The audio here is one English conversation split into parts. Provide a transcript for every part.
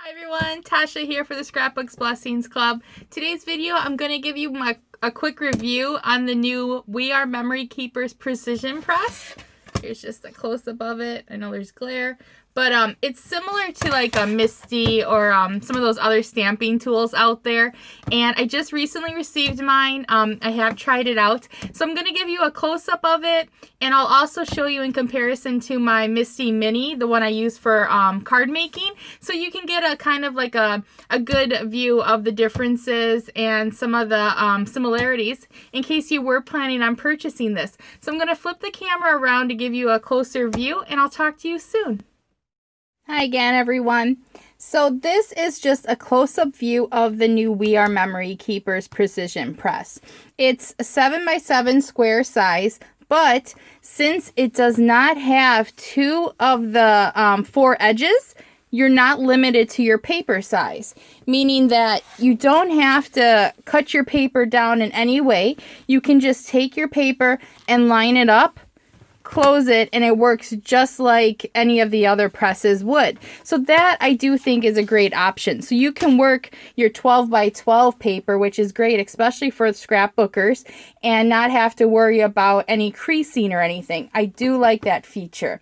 Hi everyone, Tasha here for the Scrapbooks Blessings Club. Today's video, I'm going to give you a quick review on the new We Are Memory Keepers Precision Press. Here's just a close-up of it. I know there's glare, but it's similar to like a Misty or some of those other stamping tools out there. And I just recently received mine. I have tried it out. So I'm going to give you a close-up of it, and I'll also show you in comparison to my Misty Mini, the one I use for card making, so you can get a kind of like a good view of the differences and some of the similarities in case you were planning on purchasing this. So I'm going to flip the camera around to give you a closer view, and I'll talk to you soon. Hi again, everyone. So this is just a close-up view of the new We Are Memory Keepers Precision Press. It's a 7x7 square size, but since it does not have two of the four edges, you're not limited to your paper size, meaning that you don't have to cut your paper down in any way. You can just take your paper and line it up, close it, and it works just like any of the other presses would. So that I do think is a great option. So you can work your 12x12 paper, which is great, especially for scrapbookers, and not have to worry about any creasing or anything. I do like that feature.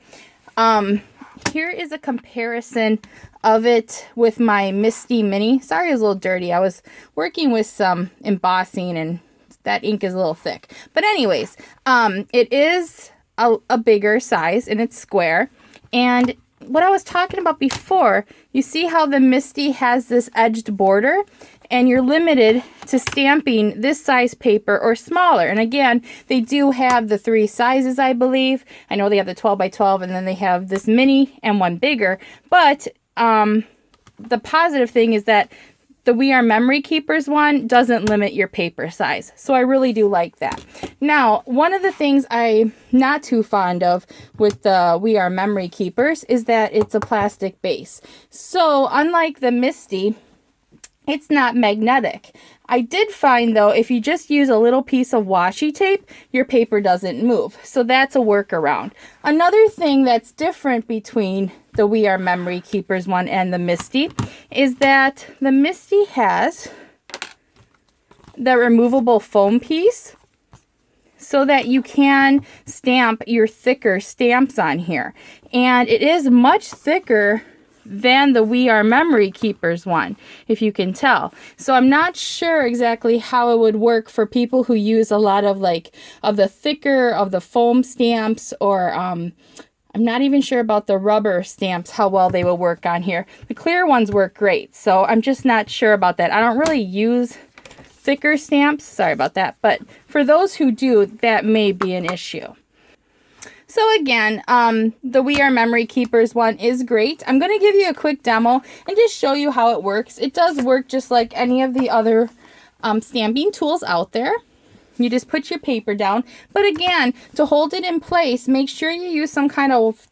Here is a comparison of it with my Misty Mini. Sorry, it was a little dirty. I was working with some embossing and that ink is a little thick. But anyways, it is a bigger size and it's square. And what I was talking about before, you see how the Misty has this edged border, and you're limited to stamping this size paper or smaller. And again, they do have the three sizes, I believe. I know they have the 12x12, and then they have this mini and one bigger. But the positive thing is that the We Are Memory Keepers one doesn't limit your paper size. So I really do like that. Now, one of the things I'm not too fond of with the We Are Memory Keepers is that it's a plastic base. So unlike the Misty, it's not magnetic. I did find, though, if you just use a little piece of washi tape, your paper doesn't move. So that's a workaround. Another thing that's different between the We Are Memory Keepers one and the Misty is that the Misty has the removable foam piece so that you can stamp your thicker stamps on here. And it is much thicker than the We Are Memory Keepers one, if you can tell. So I'm not sure exactly how it would work for people who use a lot of the thicker of the foam stamps, or I'm not even sure about the rubber stamps, how well they will work on here. The clear ones work great, so I'm just not sure about that. I don't really use thicker stamps, sorry about that, but for those who do, that may be an issue. So again, the We Are Memory Keepers one is great. I'm going to give you a quick demo and just show you how it works. It does work just like any of the other stamping tools out there. You just put your paper down. But again, to hold it in place, make sure you use some kind of,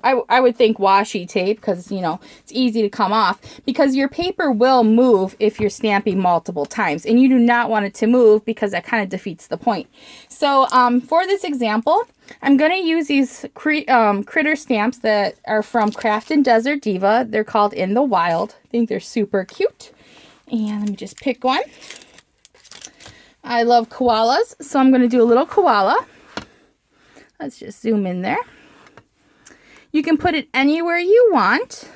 I would think, washi tape, because, you know, it's easy to come off, because your paper will move if you're stamping multiple times, and you do not want it to move because that kind of defeats the point. So for this example, I'm going to use these critter stamps that are from Craft and Desert Diva. They're called In the Wild. I think they're super cute. And let me just pick one. I love koalas, so I'm going to do a little koala. Let's just zoom in there. You can put it anywhere you want.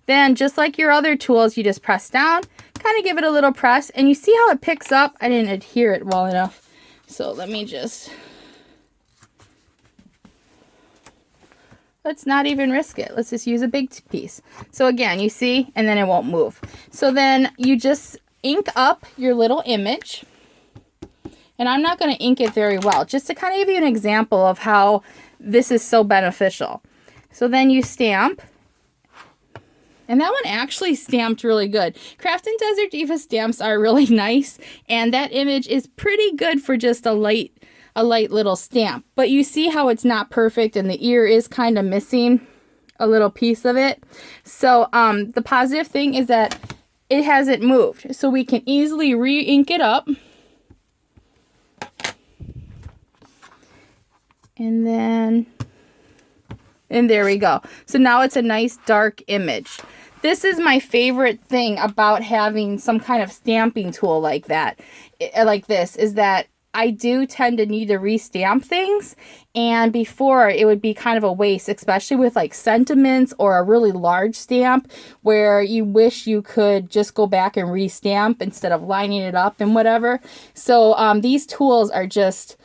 Then, just like your other tools, you just press down, kind of give it a little press, and you see how it picks up? I didn't adhere it well enough. So let me just... Let's not even risk it. Let's just use a big piece. So again, you see, and then it won't move. So then you just ink up your little image. And I'm not going to ink it very well, just to kind of give you an example of how this is so beneficial. So then you stamp. And that one actually stamped really good. Craft and Desert Diva stamps are really nice. And that image is pretty good for just a light little stamp. But you see how it's not perfect, and the ear is kind of missing a little piece of it. So the positive thing is that it hasn't moved. So we can easily re-ink it up. And there we go. So now it's a nice dark image. This is my favorite thing about having some kind of stamping tool like that, like this, is that I do tend to need to restamp things, and before it would be kind of a waste, especially with like sentiments or a really large stamp where you wish you could just go back and restamp instead of lining it up and whatever. So these tools are just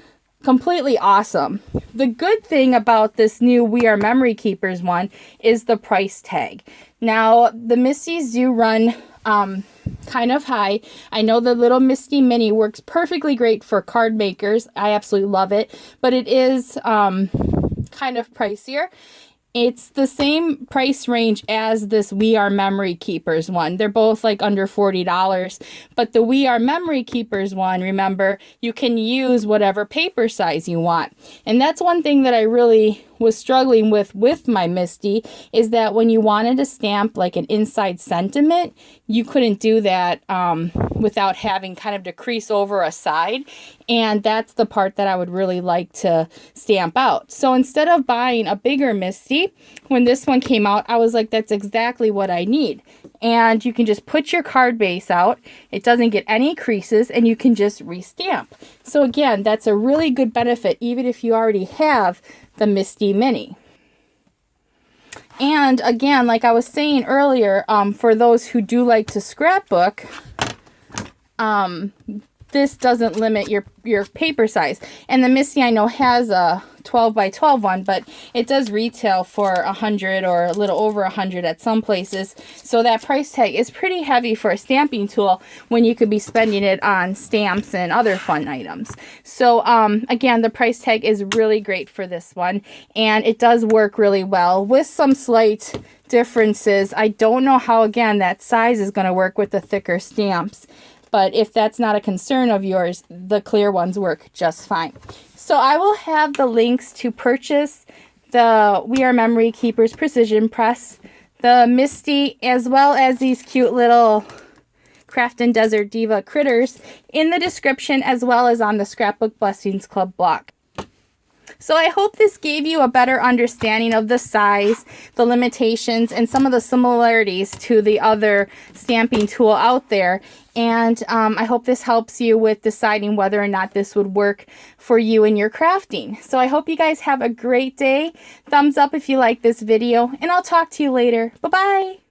completely awesome. The good thing about this new We Are Memory Keepers one is the price tag. Now, the Misties do run kind of high. I know the little Misty Mini works perfectly great for card makers. I absolutely love it, but it is kind of pricier. It's the same price range as this We Are Memory Keepers one. They're both like under $40, but the We Are Memory Keepers one, remember, you can use whatever paper size you want. And that's one thing that I really was struggling with my Misty, is that when you wanted to stamp like an inside sentiment, you couldn't do that without having kind of to crease over a side. And that's the part that I would really like to stamp out. So instead of buying a bigger Misty, when this one came out, I was like, that's exactly what I need. And you can just put your card base out. It doesn't get any creases, and you can just restamp. So again, that's a really good benefit, even if you already have the Misty Mini. And again, like I was saying earlier, for those who do like to scrapbook, this doesn't limit your paper size. And the Misty I know has a 12 by 12 one, but it does retail for $100 or a little over $100 at some places. So that price tag is pretty heavy for a stamping tool when you could be spending it on stamps and other fun items. So again, the price tag is really great for this one, and it does work really well with some slight differences. I don't know how, again, that size is going to work with the thicker stamps. But if that's not a concern of yours, the clear ones work just fine. So I will have the links to purchase the We Are Memory Keepers Precision Press, the Misty, as well as these cute little Craft and Desert Diva critters in the description, as well as on the Scrapbook Blessings Club blog. So I hope this gave you a better understanding of the size, the limitations, and some of the similarities to the other stamping tool out there. And I hope this helps you with deciding whether or not this would work for you in your crafting. So I hope you guys have a great day. Thumbs up if you like this video, and I'll talk to you later. Bye-bye.